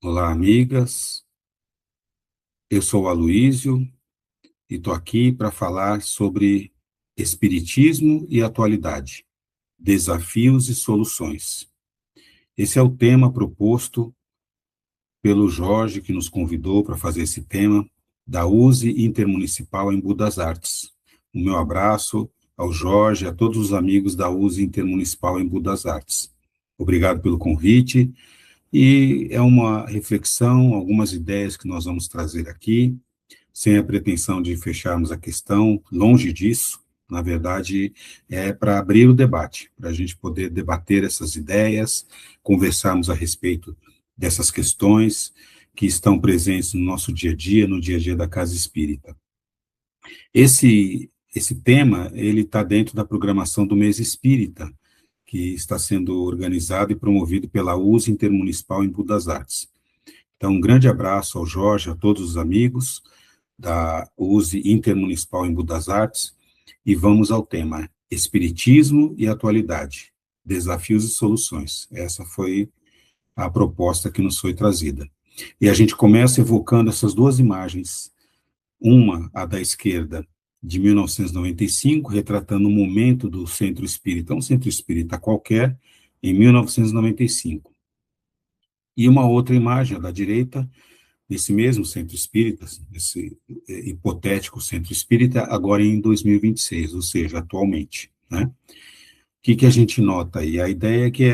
Olá, amigas. Eu sou o Aloísio e estou aqui para falar sobre Espiritismo e atualidade, desafios e soluções. Esse é o tema proposto pelo Jorge, que nos convidou para fazer esse tema, da USE Intermunicipal em Budas Artes. O meu abraço ao Jorge e a todos os amigos da USE Intermunicipal em Budas Artes. Obrigado pelo convite. E é uma reflexão, algumas ideias que nós vamos trazer aqui, sem a pretensão de fecharmos a questão, longe disso. Na verdade, é para abrir o debate, para a gente poder debater essas ideias, conversarmos a respeito dessas questões que estão presentes no nosso dia a dia, no dia a dia da Casa Espírita. Esse tema, ele está dentro da programação do Mês Espírita, que está sendo organizado e promovido pela USE Intermunicipal em Budas Artes. Então, um grande abraço ao Jorge, a todos os amigos da USE Intermunicipal em Budas Artes, e vamos ao tema: Espiritismo e atualidade, desafios e soluções. Essa foi a proposta que nos foi trazida. E a gente começa evocando essas duas imagens, uma, a da esquerda, de 1995, retratando o momento do centro espírita, um centro espírita qualquer, em 1995. E uma outra imagem, a da direita, nesse mesmo centro espírita, esse hipotético centro espírita, agora em 2026, ou seja, atualmente, né? O que a gente nota aí? A ideia é que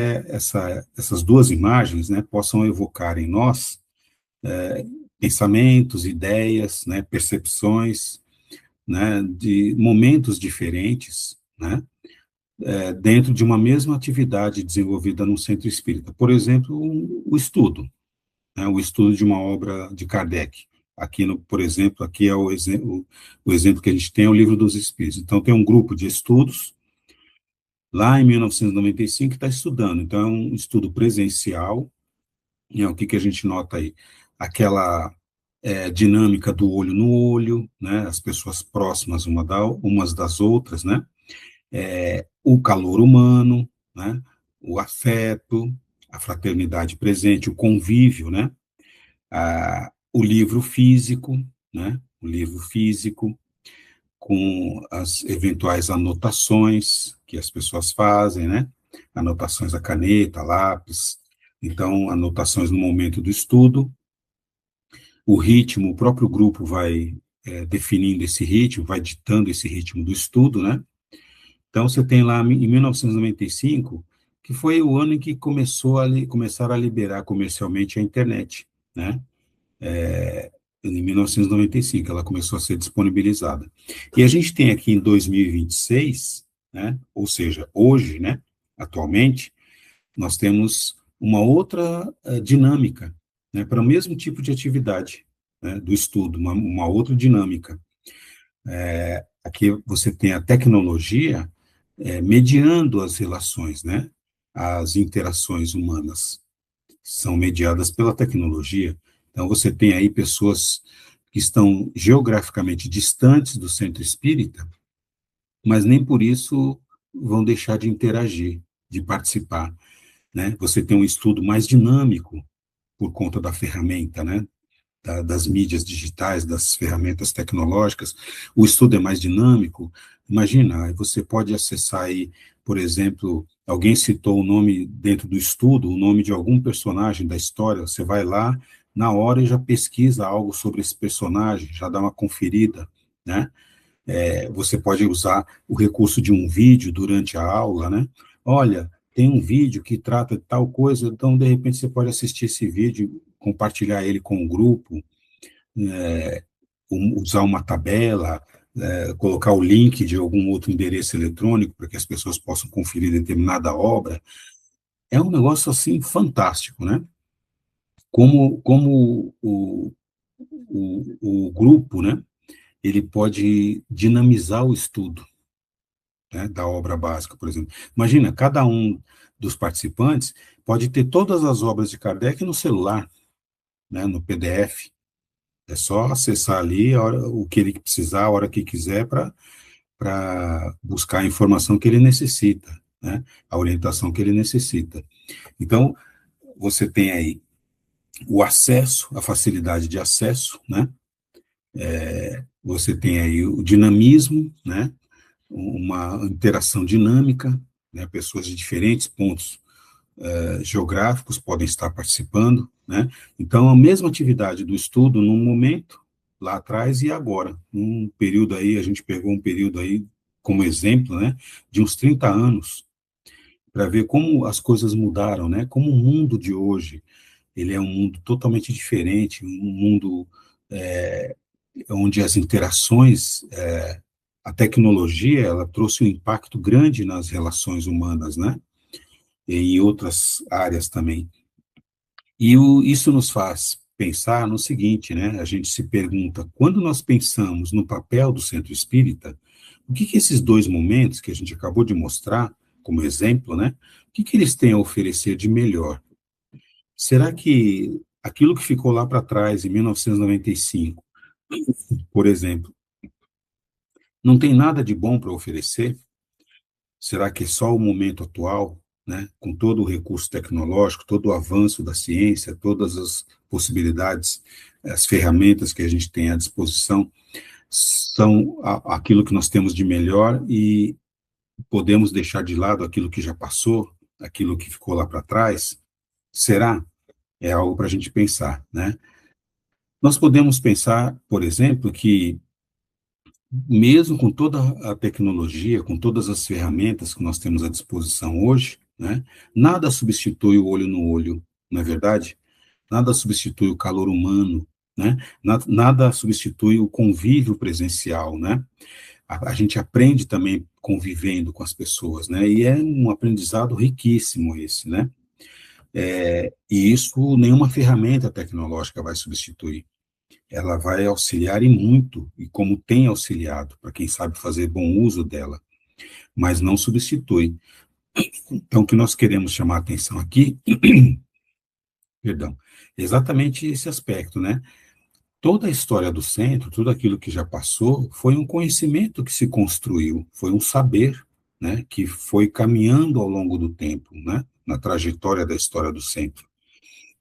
essas duas imagens, né, possam evocar em nós pensamentos, ideias, né, percepções, né, de momentos diferentes, né, dentro de uma mesma atividade desenvolvida num centro espírita. Por exemplo, o estudo, né, o estudo de uma obra de Kardec. Aqui, por exemplo, aqui é o exemplo que a gente tem, é o Livro dos Espíritos. Então, tem um grupo de estudos, lá em 1995, que está estudando. Então, é um estudo presencial. E o que a gente nota aí? Aquela dinâmica do olho no olho, né, as pessoas próximas umas das outras, né, o calor humano, né, o afeto, a fraternidade presente, o convívio, né, o livro físico, né, o livro físico, com as eventuais anotações que as pessoas fazem, né, anotações a caneta, lápis, então, anotações no momento do estudo, o ritmo, o próprio grupo vai definindo esse ritmo, vai ditando esse ritmo do estudo, né? Então, você tem lá, em 1995, que foi o ano em que começaram a liberar comercialmente a internet, né? Em 1995, ela começou a ser disponibilizada. E a gente tem aqui em 2026, né? Ou seja, hoje, né? Atualmente, nós temos uma outra dinâmica, né, para o mesmo tipo de atividade, né, do estudo, uma outra dinâmica. Aqui você tem a tecnologia mediando as relações, né, as interações humanas são mediadas pela tecnologia. Então, você tem aí pessoas que estão geograficamente distantes do centro espírita, mas nem por isso vão deixar de interagir, de participar, né? Você tem um estudo mais dinâmico por conta da ferramenta, né? Das mídias digitais, das ferramentas tecnológicas, o estudo é mais dinâmico. Imagina, você pode acessar aí, por exemplo, alguém citou o nome dentro do estudo, o nome de algum personagem da história, você vai lá, na hora e já pesquisa algo sobre esse personagem, já dá uma conferida, né? Você pode usar o recurso de um vídeo durante a aula, né? Olha, tem um vídeo que trata de tal coisa, então, de repente, você pode assistir esse vídeo, compartilhar ele com o grupo, usar uma tabela, colocar o link de algum outro endereço eletrônico para que as pessoas possam conferir determinada obra. É um negócio, assim, fantástico, né? Como o grupo, né? Ele pode dinamizar o estudo, né, da obra básica, por exemplo. Imagina, cada um dos participantes pode ter todas as obras de Kardec no celular, né, no PDF. É só acessar ali o que ele precisar, a hora que quiser, para buscar a informação que ele necessita, né, a orientação que ele necessita. Então, você tem aí o acesso, a facilidade de acesso, né? Você tem aí o dinamismo, né? Uma interação dinâmica, né? Pessoas de diferentes pontos geográficos podem estar participando, né? Então, a mesma atividade do estudo num momento, lá atrás e agora. Um período aí, a gente pegou um período aí, como exemplo, né? De uns 30 anos, para ver como as coisas mudaram, né? Como o mundo de hoje, ele é um mundo totalmente diferente, um mundo onde as interações, a tecnologia, ela trouxe um impacto grande nas relações humanas, né? E em outras áreas também. E isso nos faz pensar no seguinte, né? A gente se pergunta, quando nós pensamos no papel do centro espírita, o que esses dois momentos que a gente acabou de mostrar como exemplo, né? O que eles têm a oferecer de melhor? Será que aquilo que ficou lá para trás, em 1995, por exemplo, não tem nada de bom para oferecer? Será que é só o momento atual, né, com todo o recurso tecnológico, todo o avanço da ciência, todas as possibilidades, as ferramentas que a gente tem à disposição, são aquilo que nós temos de melhor e podemos deixar de lado aquilo que já passou, aquilo que ficou lá para trás? Será? É algo para a gente pensar, né? Nós podemos pensar, por exemplo, que mesmo com toda a tecnologia, com todas as ferramentas que nós temos à disposição hoje, né, nada substitui o olho no olho, não é verdade? Nada substitui o calor humano, né? Nada substitui o convívio presencial, né? A gente aprende também convivendo com as pessoas, né? E é um aprendizado riquíssimo esse, né? E isso nenhuma ferramenta tecnológica vai substituir. Ela vai auxiliar e muito, e como tem auxiliado, para quem sabe fazer bom uso dela, mas não substitui. Então, o que nós queremos chamar a atenção aqui, perdão, é exatamente esse aspecto, né? Toda a história do centro, tudo aquilo que já passou, foi um conhecimento que se construiu, foi um saber, né, que foi caminhando ao longo do tempo, né, na trajetória da história do centro.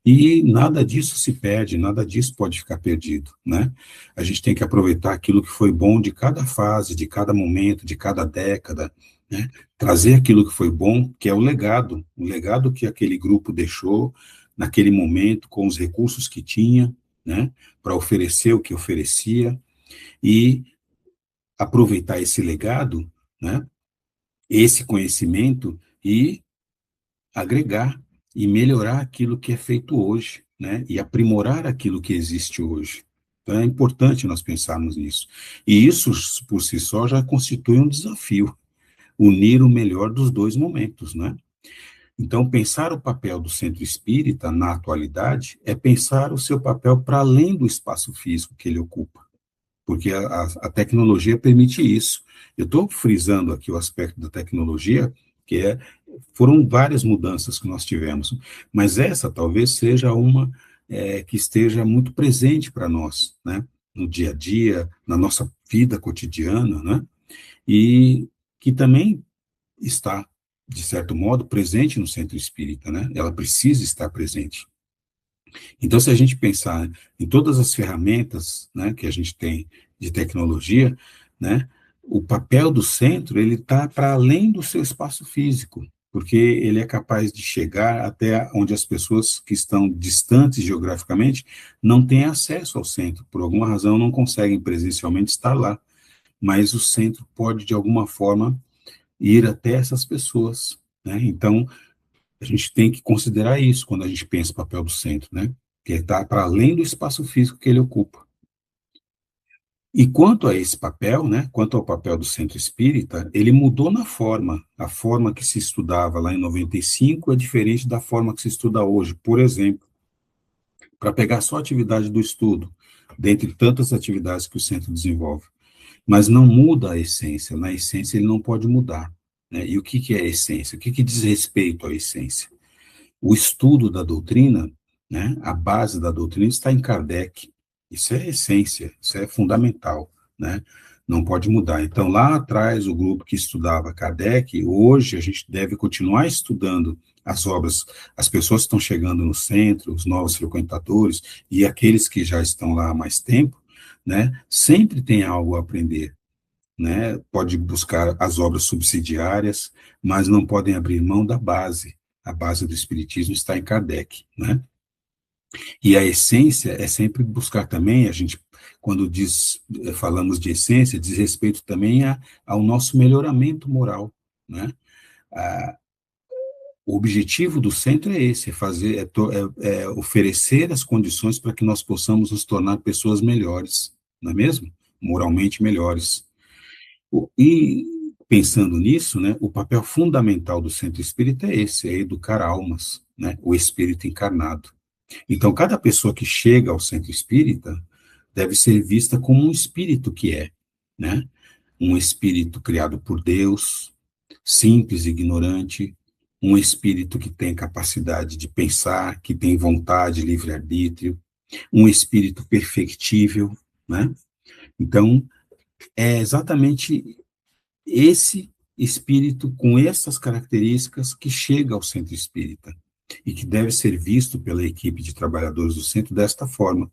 E nada disso se perde, nada disso pode ficar perdido, né? A gente tem que aproveitar aquilo que foi bom de cada fase, de cada momento, de cada década, né? Trazer aquilo que foi bom, que é o legado que aquele grupo deixou naquele momento, com os recursos que tinha, né? Para oferecer o que oferecia e aproveitar esse legado, né? Esse conhecimento e agregar e melhorar aquilo que é feito hoje, né? E aprimorar aquilo que existe hoje. Então, é importante nós pensarmos nisso. E isso, por si só, já constitui um desafio, unir o melhor dos dois momentos, né? Então, pensar o papel do centro espírita na atualidade é pensar o seu papel para além do espaço físico que ele ocupa, porque a tecnologia permite isso. Eu estou frisando aqui o aspecto da tecnologia, que foram várias mudanças que nós tivemos, mas essa talvez seja uma que esteja muito presente para nós, né? No dia a dia, na nossa vida cotidiana, né? E que também está, de certo modo, presente no centro espírita, né? Ela precisa estar presente. Então, se a gente pensar em todas as ferramentas, né, que a gente tem de tecnologia, né, o papel do centro ele está para além do seu espaço físico, porque ele é capaz de chegar até onde as pessoas que estão distantes geograficamente não têm acesso ao centro, por alguma razão não conseguem presencialmente estar lá, mas o centro pode, de alguma forma, ir até essas pessoas, né? Então, a gente tem que considerar isso quando a gente pensa o papel do centro, né? Que está para além do espaço físico que ele ocupa. E quanto a esse papel, né? Quanto ao papel do centro espírita, ele mudou na forma. A forma que se estudava lá em 95 é diferente da forma que se estuda hoje. Por exemplo, para pegar só a atividade do estudo, dentre tantas atividades que o centro desenvolve. Mas não muda a essência. Na essência, ele não pode mudar. Né? E o que é a essência? O que diz respeito à essência? O estudo da doutrina, né, a base da doutrina está em Kardec. Isso é essência, isso é fundamental, né? Não pode mudar. Então, lá atrás, o grupo que estudava Kardec, hoje a gente deve continuar estudando as obras, as pessoas que estão chegando no centro, os novos frequentadores e aqueles que já estão lá há mais tempo, né, sempre tem algo a aprender, né? Pode buscar as obras subsidiárias, mas não podem abrir mão da base. A base do Espiritismo está em Kardec, né? E a essência é sempre buscar também, a gente, quando falamos de essência, diz respeito também ao nosso melhoramento moral, né? A, o objetivo do centro é esse, é oferecer as condições para que nós possamos nos tornar pessoas melhores, não é mesmo? Moralmente melhores. E pensando nisso, né, o papel fundamental do centro espírita é esse, é educar almas, né, o espírito encarnado. Então, cada pessoa que chega ao centro espírita deve ser vista como um espírito que é, né, um espírito criado por Deus, simples e ignorante, um espírito que tem capacidade de pensar, que tem vontade, livre-arbítrio, um espírito perfectível, né? Então, é exatamente esse espírito com essas características que chega ao centro espírita e que deve ser visto pela equipe de trabalhadores do centro desta forma,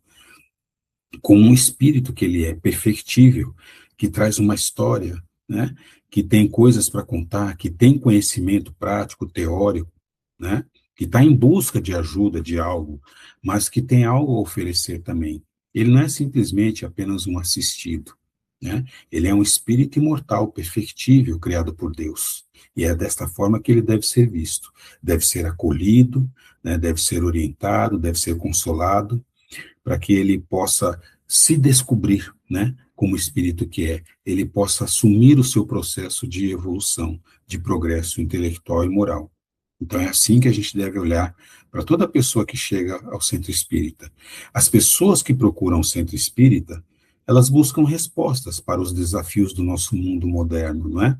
como um espírito que ele é perfectível, que traz uma história, né, que tem coisas para contar, que tem conhecimento prático, teórico, né, que está em busca de ajuda de algo, mas que tem algo a oferecer também. Ele não é simplesmente apenas um assistido, né? Ele é um espírito imortal, perfectível, criado por Deus. E é desta forma que ele deve ser visto. Deve ser acolhido, né? Deve ser orientado, deve ser consolado, para que ele possa se descobrir, né? Como espírito que é. Ele possa assumir o seu processo de evolução, de progresso intelectual e moral. Então, é assim que a gente deve olhar para toda pessoa que chega ao centro espírita. As pessoas que procuram o centro espírita, elas buscam respostas para os desafios do nosso mundo moderno, não é?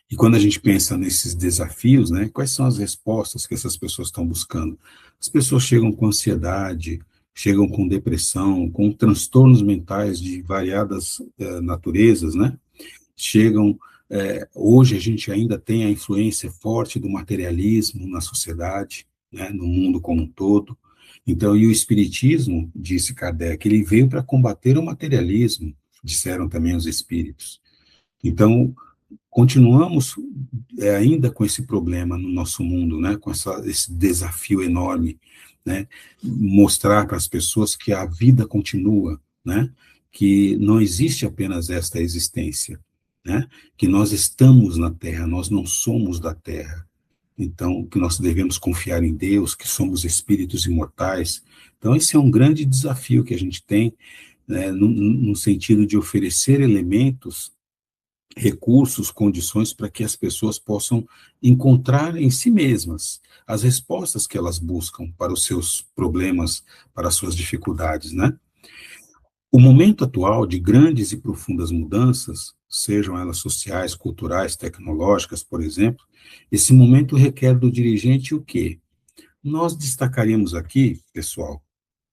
E quando a gente pensa nesses desafios, né, quais são as respostas que essas pessoas estão buscando? As pessoas chegam com ansiedade, chegam com depressão, com transtornos mentais de variadas naturezas, né? Chegam. Hoje a gente ainda tem a influência forte do materialismo na sociedade, né, no mundo como um todo. Então, e o Espiritismo, disse Kardec, ele veio para combater o materialismo, disseram também os espíritos. Então, continuamos ainda com esse problema no nosso mundo, né, com esse desafio enorme, né, mostrar para as pessoas que a vida continua, né, que não existe apenas esta existência, né, que nós estamos na Terra, nós não somos da Terra. Então, que nós devemos confiar em Deus, que somos espíritos imortais. Então, esse é um grande desafio que a gente tem, né, no sentido de oferecer elementos, recursos, condições para que as pessoas possam encontrar em si mesmas as respostas que elas buscam para os seus problemas, para as suas dificuldades, né? O momento atual de grandes e profundas mudanças, sejam elas sociais, culturais, tecnológicas, por exemplo, esse momento requer do dirigente o quê? Nós destacaríamos aqui, pessoal,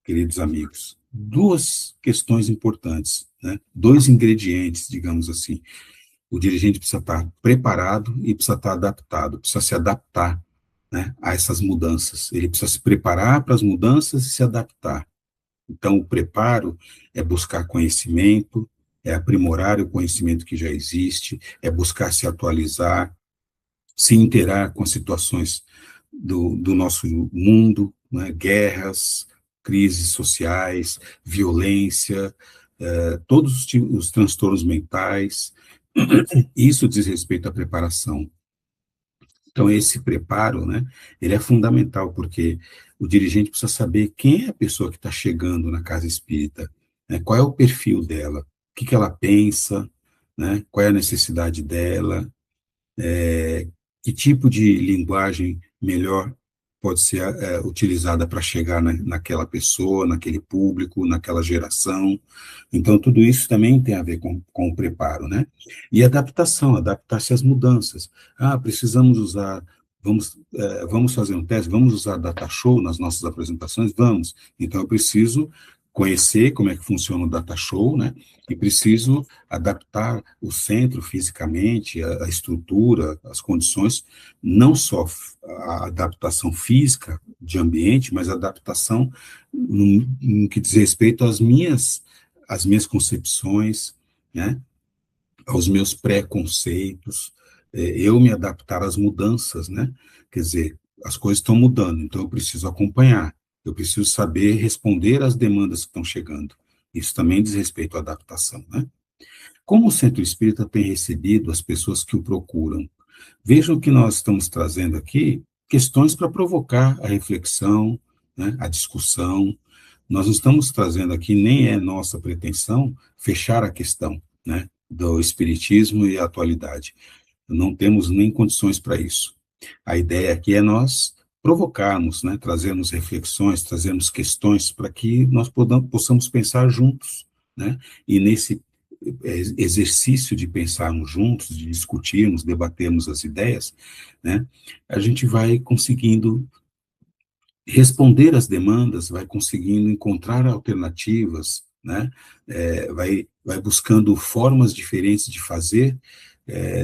queridos amigos, duas questões importantes, né? Dois ingredientes, digamos assim. O dirigente precisa estar preparado e precisa estar adaptado, precisa se adaptar, né, a essas mudanças. Ele precisa se preparar para as mudanças e se adaptar. Então, o preparo é buscar conhecimento, é aprimorar o conhecimento que já existe, é buscar se atualizar, se interar com as situações do nosso mundo, né, guerras, crises sociais, violência, todos os transtornos mentais. Isso diz respeito à preparação. Então, esse preparo, né, ele é fundamental, porque o dirigente precisa saber quem é a pessoa que está chegando na casa espírita, né, qual é o perfil dela, o que, que ela pensa, né, qual é a necessidade dela, que tipo de linguagem melhor pode ser utilizada para chegar naquela pessoa, naquele público, naquela geração. Então, tudo isso também tem a ver com o preparo, né? E adaptação, adaptar-se às mudanças. Precisamos usar, vamos fazer um teste, vamos usar data show nas nossas apresentações? Vamos. Então, eu preciso conhecer como é que funciona o data show, né? E preciso adaptar o centro fisicamente, a estrutura, as condições, não só a adaptação física de ambiente, mas a adaptação no que diz respeito às minhas concepções, né? Aos meus preconceitos, eu me adaptar às mudanças, né? Quer dizer, as coisas estão mudando, então eu preciso acompanhar, eu preciso saber responder às demandas que estão chegando. Isso também diz respeito à adaptação, né? Como o Centro Espírita tem recebido as pessoas que o procuram? Vejam que nós estamos trazendo aqui questões para provocar a reflexão, né, a discussão. Nós não estamos trazendo aqui, nem é nossa pretensão, fechar a questão, né, do espiritismo e a atualidade. Não temos nem condições para isso. A ideia aqui é nós provocarmos, né, trazermos reflexões, trazermos questões para que nós possamos pensar juntos, né, e nesse exercício de pensarmos juntos, de discutirmos, debatermos as ideias, né, a gente vai conseguindo responder às demandas, vai conseguindo encontrar alternativas, né, vai buscando formas diferentes de fazer,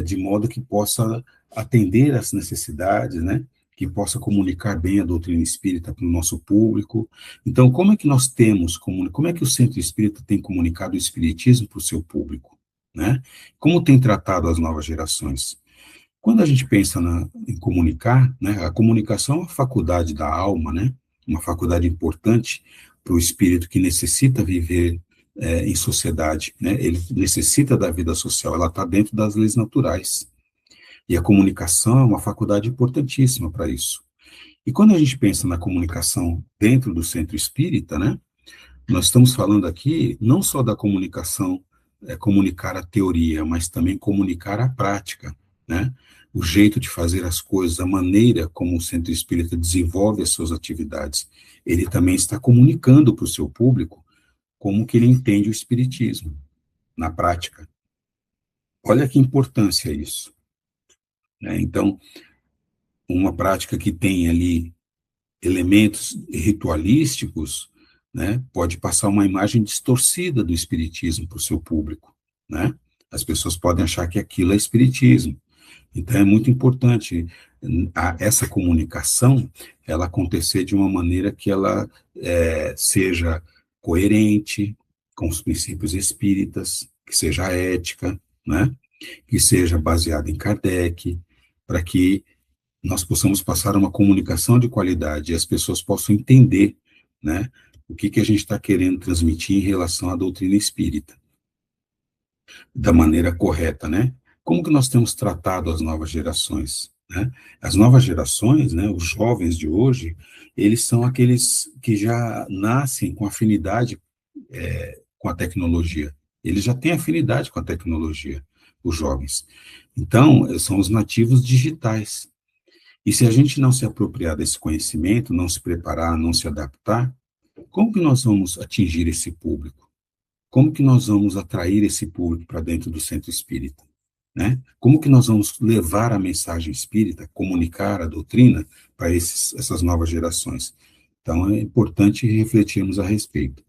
de modo que possa atender às necessidades, né, que possa comunicar bem a doutrina espírita para o nosso público. Então, como é que nós temos, como é que o Centro Espírita tem comunicado o espiritismo para o seu público, né? Como tem tratado as novas gerações? Quando a gente pensa em comunicar, né, a comunicação é uma faculdade da alma, né, uma faculdade importante para o espírito que necessita viver em sociedade, né, ele necessita da vida social, ela está dentro das leis naturais. E a comunicação é uma faculdade importantíssima para isso. E quando a gente pensa na comunicação dentro do centro espírita, né, nós estamos falando aqui não só da comunicação, comunicar a teoria, mas também comunicar a prática, né? O jeito de fazer as coisas, a maneira como o centro espírita desenvolve as suas atividades. Ele também está comunicando para o seu público como que ele entende o espiritismo na prática. Olha que importância isso, né? Então, uma prática que tem ali elementos ritualísticos, né, pode passar uma imagem distorcida do espiritismo para o seu público, né? As pessoas podem achar que aquilo é espiritismo. Então é muito importante essa comunicação, ela acontecer de uma maneira que ela seja coerente com os princípios espíritas, que seja ética, né? Que seja baseada em Kardec, para que nós possamos passar uma comunicação de qualidade e as pessoas possam entender, né, o que a gente está querendo transmitir em relação à doutrina espírita, da maneira correta, né? Como que nós temos tratado as novas gerações, né? As novas gerações, né, os jovens de hoje, eles são aqueles que já nascem com afinidade com a tecnologia. Eles já têm afinidade com a tecnologia, os jovens. Então, são os nativos digitais. E se a gente não se apropriar desse conhecimento, não se preparar, não se adaptar, como que nós vamos atingir esse público? Como que nós vamos atrair esse público para dentro do centro espírita, né? Como que nós vamos levar a mensagem espírita, comunicar a doutrina para essas novas gerações? Então, é importante refletirmos a respeito.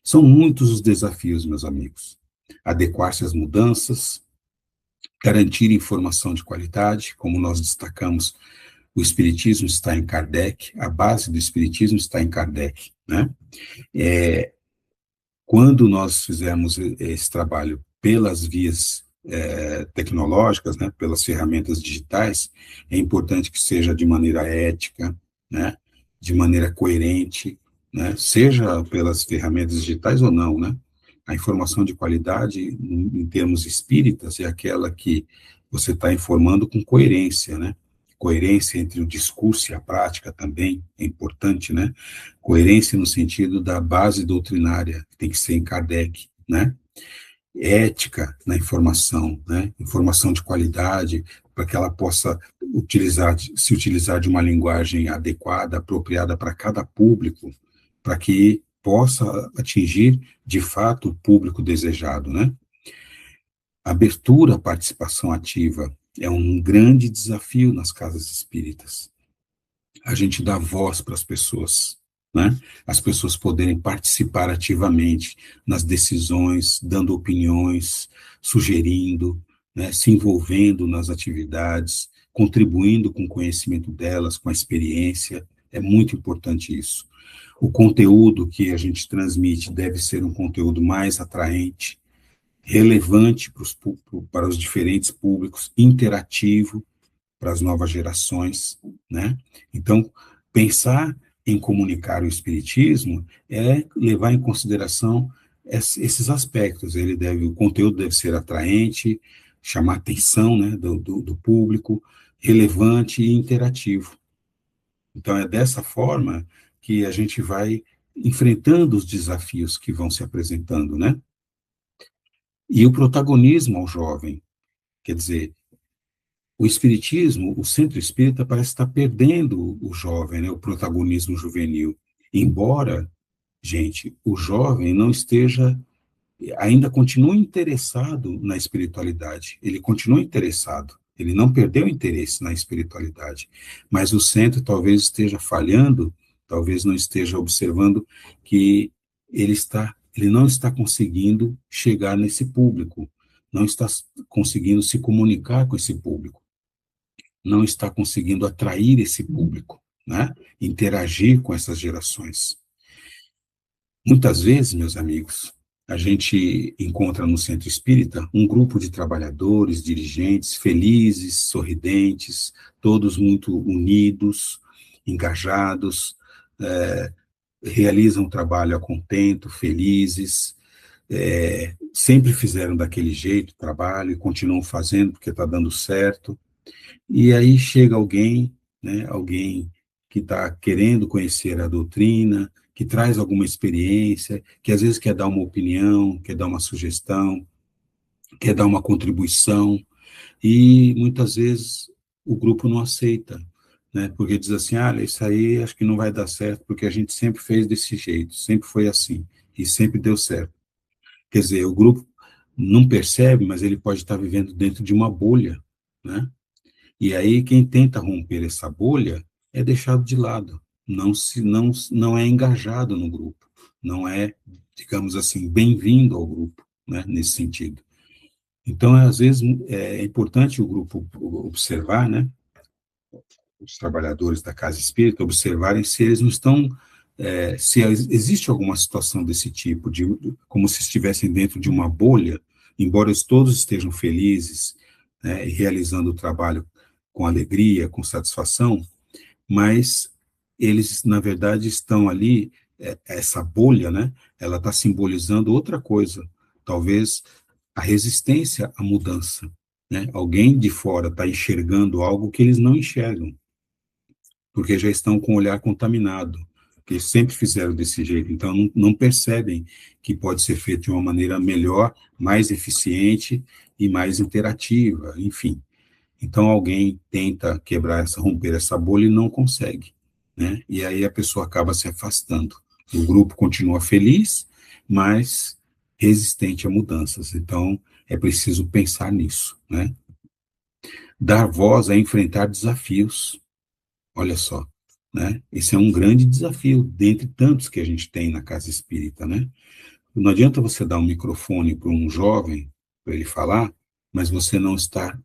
São muitos os desafios, meus amigos. Adequar-se às mudanças, garantir informação de qualidade, como nós destacamos. O Espiritismo está em Kardec, a base do Espiritismo está em Kardec, né? Quando nós fizermos esse trabalho pelas vias tecnológicas, né, pelas ferramentas digitais, é importante que seja de maneira ética, né, de maneira coerente, né, seja pelas ferramentas digitais ou não, né? A informação de qualidade, em termos espíritas, é aquela que você está informando com coerência, né? Coerência entre o discurso e a prática também é importante, né? Coerência no sentido da base doutrinária, que tem que ser em Kardec, né? Ética na informação, né? Informação de qualidade, para que ela possa se utilizar de uma linguagem adequada, apropriada para cada público, para que possa atingir, de fato, o público desejado, né? Abertura à participação ativa é um grande desafio nas casas espíritas. A gente dá voz para as pessoas, né? As pessoas poderem participar ativamente nas decisões, dando opiniões, sugerindo, né? Se envolvendo nas atividades, contribuindo com o conhecimento delas, com a experiência. É muito importante isso. O conteúdo que a gente transmite deve ser um conteúdo mais atraente, relevante para os diferentes públicos, interativo para as novas gerações, né? Então, pensar em comunicar o espiritismo é levar em consideração esses aspectos. O conteúdo deve ser atraente, chamar a atenção, né, do público, relevante e interativo. Então, é dessa forma que a gente vai enfrentando os desafios que vão se apresentando, né? E o protagonismo ao jovem, quer dizer, o espiritismo, o centro espírita parece estar perdendo o jovem, né, o protagonismo juvenil. Embora, gente, o jovem não esteja, ainda continua interessado na espiritualidade, ele continua interessado, ele não perdeu o interesse na espiritualidade, mas o centro talvez esteja falhando, talvez não esteja observando que ele não está conseguindo chegar nesse público, não está conseguindo se comunicar com esse público, não está conseguindo atrair esse público, né? Interagir com essas gerações. Muitas vezes, meus amigos, a gente encontra no centro espírita um grupo de trabalhadores, dirigentes, felizes, sorridentes, todos muito unidos, engajados, realizam o trabalho a contento, felizes, sempre fizeram daquele jeito o trabalho e continuam fazendo porque está dando certo. E aí chega alguém, né, alguém que está querendo conhecer a doutrina, que traz alguma experiência, que às vezes quer dar uma opinião, quer dar uma sugestão, quer dar uma contribuição, e muitas vezes o grupo não aceita, né, porque diz assim, isso aí acho que não vai dar certo, porque a gente sempre fez desse jeito, sempre foi assim, e sempre deu certo. Quer dizer, o grupo não percebe, mas ele pode estar vivendo dentro de uma bolha, né? E aí quem tenta romper essa bolha é deixado de lado, não é engajado no grupo, não é, digamos assim, bem-vindo ao grupo, né, nesse sentido. Então, às vezes, é importante o grupo observar, né, os trabalhadores da casa espírita observarem se eles não estão, se existe alguma situação desse tipo, como se estivessem dentro de uma bolha, embora todos estejam felizes, né, e realizando o trabalho com alegria, com satisfação, mas eles, na verdade, estão ali, essa bolha, né, ela está simbolizando outra coisa, talvez a resistência à mudança, né? Alguém de fora está enxergando algo que eles não enxergam, porque já estão com o olhar contaminado, porque sempre fizeram desse jeito, então não percebem que pode ser feito de uma maneira melhor, mais eficiente e mais interativa, enfim. Então alguém tenta romper essa bolha e não consegue, né? E aí a pessoa acaba se afastando. O grupo continua feliz, mas resistente a mudanças. Então é preciso pensar nisso, né? Dar voz a enfrentar desafios. Olha só, né? Esse é um grande desafio, dentre tantos que a gente tem na casa espírita, né? Não adianta você dar um microfone para um jovem, para ele falar, mas você não está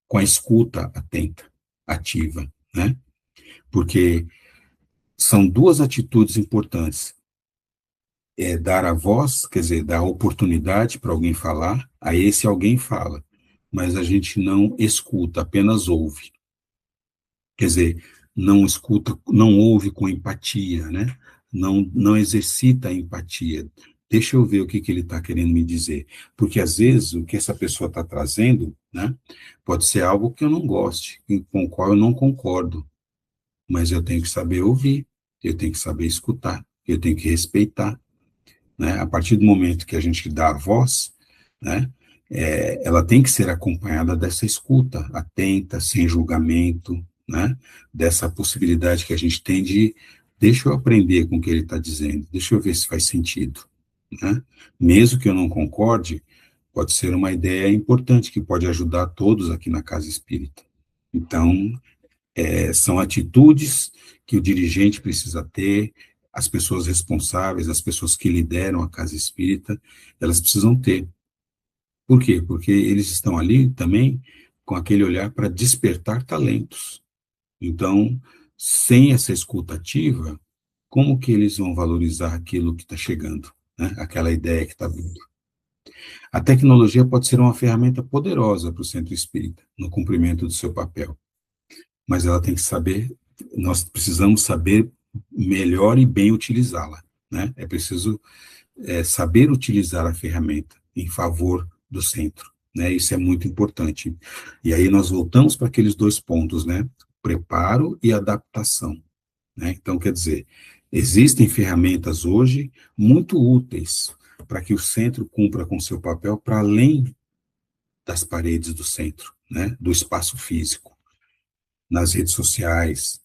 com a escuta atenta, ativa, né? Porque são duas atitudes importantes. É dar a voz, quer dizer, dar a oportunidade para alguém falar, aí esse alguém fala, mas a gente não escuta, apenas ouve. Quer dizer, não escuta, não ouve com empatia, né? Não exercita a empatia. Deixa eu ver o que ele está querendo me dizer. Porque, às vezes, o que essa pessoa está trazendo, né, pode ser algo que eu não goste, com o qual eu não concordo. Mas eu tenho que saber ouvir, eu tenho que saber escutar, eu tenho que respeitar, né? A partir do momento que a gente dá a voz, né, ela tem que ser acompanhada dessa escuta atenta, sem julgamento, né, dessa possibilidade que a gente tem de, deixa eu aprender com o que ele está dizendo, deixa eu ver se faz sentido, né? Mesmo que eu não concorde, pode ser uma ideia importante que pode ajudar todos aqui na Casa Espírita. Então, são atitudes que o dirigente precisa ter, as pessoas responsáveis, as pessoas que lideram a casa espírita, elas precisam ter. Por quê? Porque eles estão ali também com aquele olhar para despertar talentos. Então, sem essa escuta ativa, como que eles vão valorizar aquilo que está chegando, né? Aquela ideia que está vindo? A tecnologia pode ser uma ferramenta poderosa para o centro espírita, no cumprimento do seu papel, mas ela tem que saber, nós precisamos saber melhor e bem utilizá-la, né? É preciso saber utilizar a ferramenta em favor do centro, né? Isso é muito importante. E aí nós voltamos para aqueles dois pontos, né? Preparo e adaptação, né? Então, quer dizer, existem ferramentas hoje muito úteis para que o centro cumpra com seu papel para além das paredes do centro, né? Do espaço físico, nas redes sociais,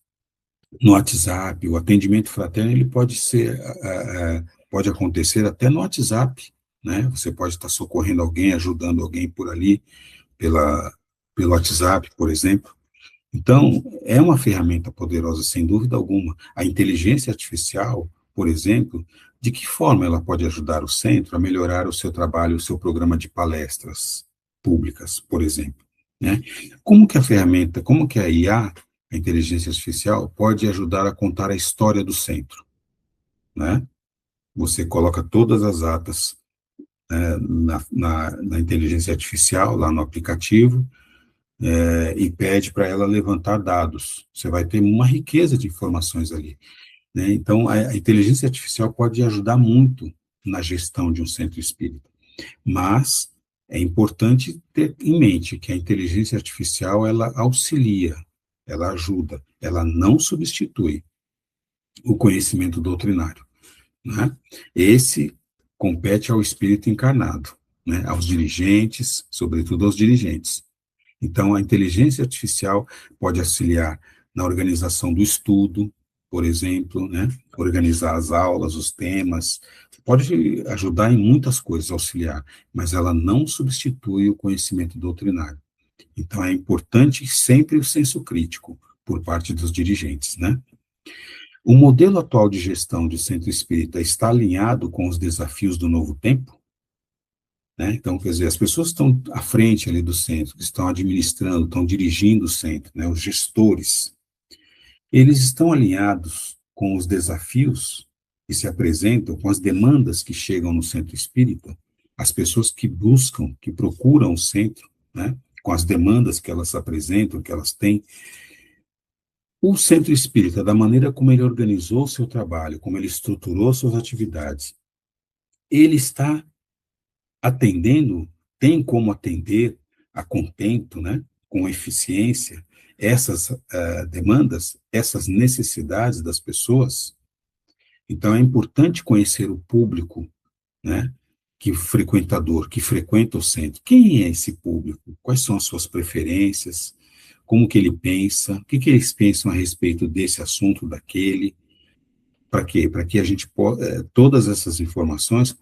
no WhatsApp. O atendimento fraterno ele pode ser pode acontecer até no WhatsApp, né? Você pode estar socorrendo alguém, ajudando alguém por ali, pelo WhatsApp, por exemplo. Então, é uma ferramenta poderosa, sem dúvida alguma. A inteligência artificial, por exemplo, de que forma ela pode ajudar o centro a melhorar o seu trabalho, o seu programa de palestras públicas, por exemplo, né? Como que a ferramenta, como que a IA, a inteligência artificial, pode ajudar a contar a história do centro, né? Você coloca todas as atas, na inteligência artificial, lá no aplicativo, e pede para ela levantar dados. Você vai ter uma riqueza de informações ali, né? Então, a inteligência artificial pode ajudar muito na gestão de um centro espírita, mas é importante ter em mente que a inteligência artificial, ela auxilia, ela ajuda, ela não substitui o conhecimento doutrinário, né? Esse compete ao espírito encarnado, né? Aos dirigentes, sobretudo aos dirigentes. Então, a inteligência artificial pode auxiliar na organização do estudo, por exemplo, né? Organizar as aulas, os temas, pode ajudar em muitas coisas, auxiliar, mas ela não substitui o conhecimento doutrinário. Então, é importante sempre o senso crítico por parte dos dirigentes, né? O modelo atual de gestão de centro espírita está alinhado com os desafios do novo tempo? Né? Então, quer dizer, as pessoas que estão à frente ali do centro, que estão administrando, estão dirigindo o centro, né, os gestores, eles estão alinhados com os desafios que se apresentam, com as demandas que chegam no centro espírita, as pessoas que buscam, que procuram o centro, né, com as demandas que elas apresentam, que elas têm. O centro espírita, da maneira como ele organizou o seu trabalho, como ele estruturou suas atividades, ele está atendendo, tem como atender a contento, né, com eficiência, essas demandas, essas necessidades das pessoas. Então, é importante conhecer o público, né, que frequentador, que frequenta o centro. Quem é esse público? Quais são as suas preferências? Como que ele pensa? O que que eles pensam a respeito desse assunto, daquele? Para quê? Para que a gente todas essas informações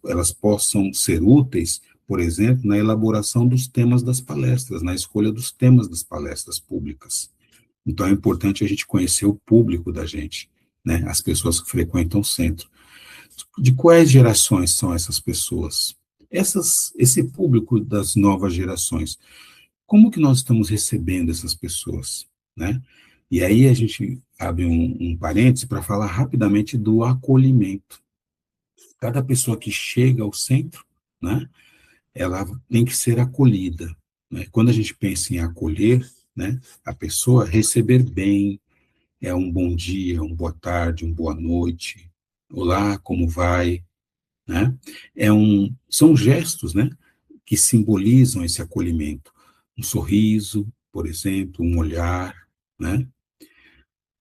elas possam ser úteis, por exemplo, na elaboração dos temas das palestras, na escolha dos temas das palestras públicas. Então é importante a gente conhecer o público da gente, né? As pessoas que frequentam o centro. De quais gerações são essas pessoas? Esse público das novas gerações, como que nós estamos recebendo essas pessoas, né? E aí a gente abre um parêntese para falar rapidamente do acolhimento. Cada pessoa que chega ao centro, né, ela tem que ser acolhida, né? Quando a gente pensa em acolher, né, a pessoa receber bem, é um bom dia, uma boa tarde, uma boa noite, olá, como vai, né? São gestos, né, que simbolizam esse acolhimento. Um sorriso, por exemplo, um olhar, né?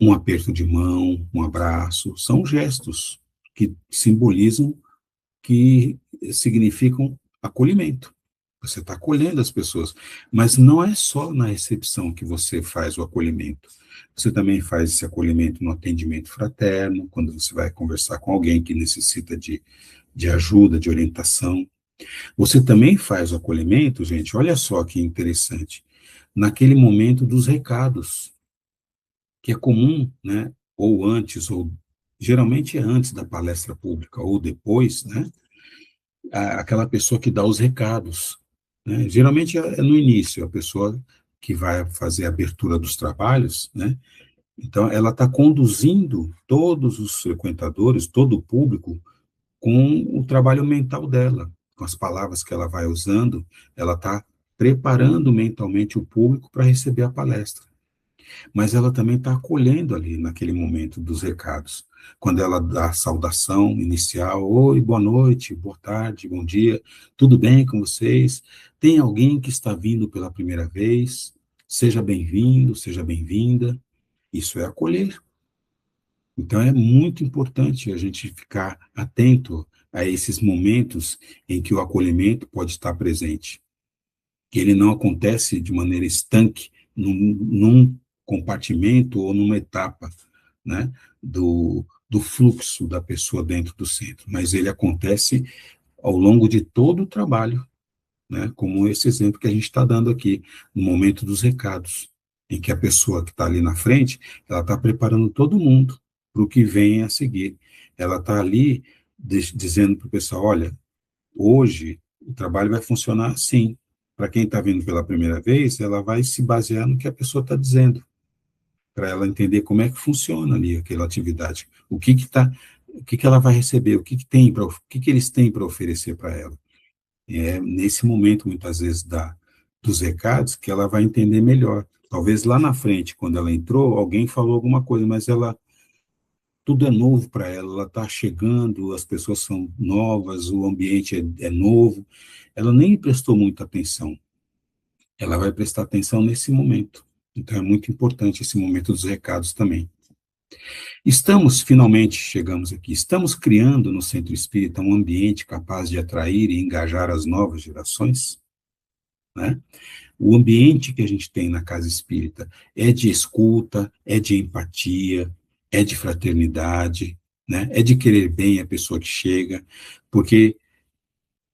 Um aperto de mão, um abraço, são gestos que simbolizam, que significam acolhimento. Você está acolhendo as pessoas, mas não é só na recepção que você faz o acolhimento. Você também faz esse acolhimento no atendimento fraterno, quando você vai conversar com alguém que necessita de ajuda, de orientação. Você também faz o acolhimento, gente, olha só que interessante, naquele momento dos recados, que é comum, né, ou antes ou geralmente é antes da palestra pública ou depois, né? Aquela pessoa que dá os recados, né? Geralmente é no início, a pessoa que vai fazer a abertura dos trabalhos, né? Então, ela está conduzindo todos os frequentadores, todo o público, com o trabalho mental dela, com as palavras que ela vai usando, ela está preparando mentalmente o público para receber a palestra. Mas ela também está acolhendo ali, naquele momento dos recados. Quando ela dá a saudação inicial, oi, boa noite, boa tarde, bom dia, tudo bem com vocês? Tem alguém que está vindo pela primeira vez? Seja bem-vindo, seja bem-vinda. Isso é acolher. Então, é muito importante a gente ficar atento a esses momentos em que o acolhimento pode estar presente. Que ele não acontece de maneira estanque num compartimento ou numa etapa, né, do fluxo da pessoa dentro do centro, mas ele acontece ao longo de todo o trabalho, né, como esse exemplo que a gente está dando aqui, no momento dos recados, em que a pessoa que está ali na frente, ela está preparando todo mundo para o que vem a seguir. Ela está ali dizendo para o pessoal, olha, hoje o trabalho vai funcionar assim. Para quem está vindo pela primeira vez, ela vai se basear no que a pessoa está dizendo, para ela entender como é que funciona ali aquela atividade, o que ela vai receber, o que que eles têm para oferecer para ela. É nesse momento, muitas vezes, dos recados, que ela vai entender melhor. Talvez lá na frente, quando ela entrou, alguém falou alguma coisa, mas tudo é novo para ela, ela está chegando, as pessoas são novas, o ambiente é novo, ela nem prestou muita atenção, ela vai prestar atenção nesse momento. Então é muito importante esse momento dos recados também. Finalmente chegamos aqui, estamos criando no Centro Espírita um ambiente capaz de atrair e engajar as novas gerações, né? O ambiente que a gente tem na Casa Espírita é de escuta, é de empatia, é de fraternidade, né? É de querer bem a pessoa que chega, porque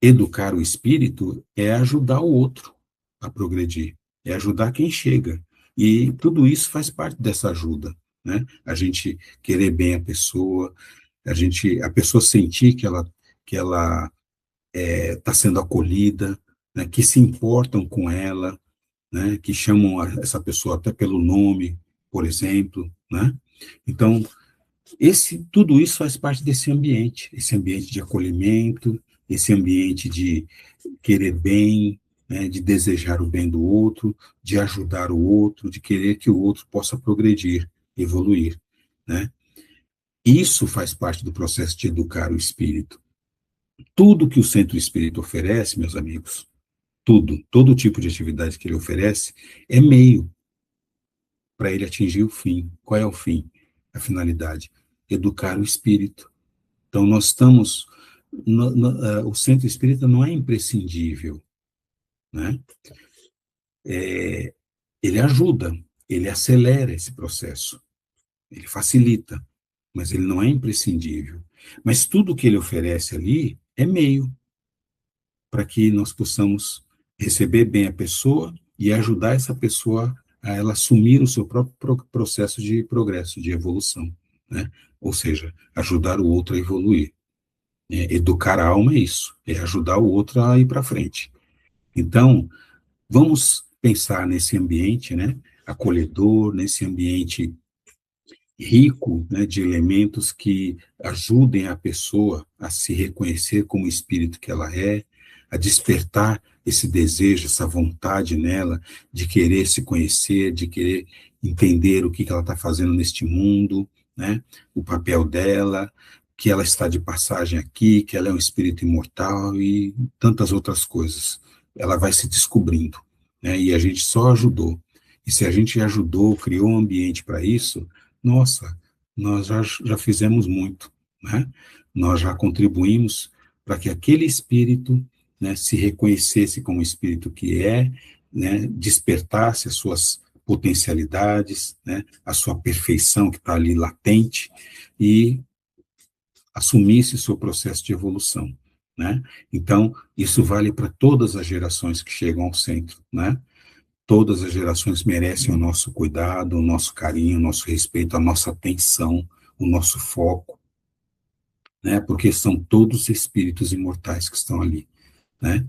educar o espírito é ajudar o outro a progredir, é ajudar quem chega. E tudo isso faz parte dessa ajuda, né? A gente querer bem a pessoa, a pessoa sentir que ela está sendo acolhida, né? Que se importam com ela, né, que chamam essa pessoa até pelo nome, por exemplo, né? Então, tudo isso faz parte desse ambiente, esse ambiente de acolhimento, esse ambiente de querer bem, né, de desejar o bem do outro, de ajudar o outro, de querer que o outro possa progredir, evoluir, né? Isso faz parte do processo de educar o espírito. Tudo que o Centro Espírita oferece, meus amigos, todo tipo de atividade que ele oferece, é meio para ele atingir o fim. Qual é o fim? A finalidade? Educar o espírito. Então, nós estamos. O centro espírita não é imprescindível, né? Ele ajuda, ele acelera esse processo, ele facilita, mas ele não é imprescindível. Mas tudo que ele oferece ali é meio para que nós possamos receber bem a pessoa e ajudar essa pessoa a ela assumir o seu próprio processo de progresso, de evolução, né? Ou seja, ajudar o outro a evoluir. Educar a alma é isso, é ajudar o outro a ir para frente. Então, vamos pensar nesse ambiente, né, acolhedor, nesse ambiente rico, né, de elementos que ajudem a pessoa a se reconhecer como o espírito que ela é, a despertar esse desejo, essa vontade nela de querer se conhecer, de querer entender o que ela está fazendo neste mundo, né, o papel dela, que ela está de passagem aqui, que ela é um espírito imortal e tantas outras coisas. Ela vai se descobrindo, né, e a gente só ajudou. E se a gente ajudou, criou um ambiente para isso, nossa, nós já fizemos muito, né? Nós já contribuímos para que aquele espírito, né, se reconhecesse como o espírito que é, né, despertasse as suas potencialidades, né, a sua perfeição que está ali latente e assumisse o seu processo de evolução, né? Então, isso vale para todas as gerações que chegam ao centro, né? Todas as gerações merecem o nosso cuidado, o nosso carinho, o nosso respeito, a nossa atenção, o nosso foco, né? Porque são todos espíritos imortais que estão ali, né?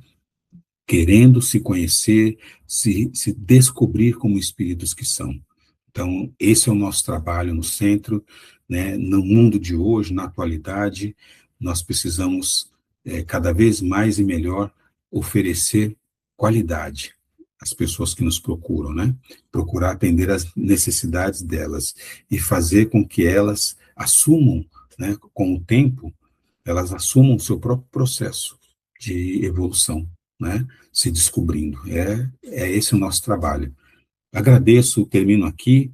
Querendo se conhecer, se descobrir como espíritos que são. Então, esse é o nosso trabalho no centro, né? No mundo de hoje, na atualidade, nós precisamos cada vez mais e melhor oferecer qualidade às pessoas que nos procuram, né? Procurar atender às necessidades delas e fazer com que elas assumam, né, com o tempo, elas assumam o seu próprio processo de evolução, né? Se descobrindo. É esse o nosso trabalho. Agradeço, termino aqui,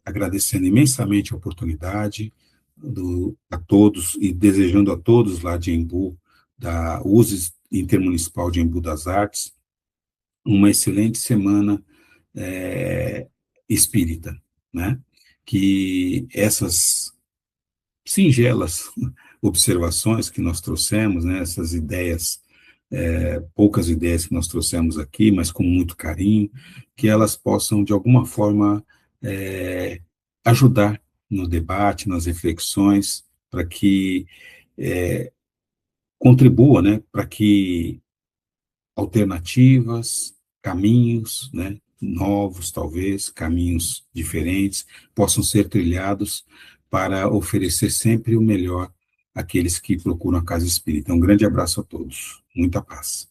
agradecendo imensamente a oportunidade a todos e desejando a todos lá de Embu, da USES Intermunicipal de Embu das Artes, uma excelente semana espírita, né? Que essas singelas observações que nós trouxemos, né? Essas ideias, poucas ideias que nós trouxemos aqui, mas com muito carinho, que elas possam, de alguma forma, ajudar no debate, nas reflexões, para que contribua, né, para que alternativas, caminhos, né, novos, talvez, caminhos diferentes, possam ser trilhados para oferecer sempre o melhor àqueles que procuram a casa espírita. Um grande abraço a todos. Muita paz.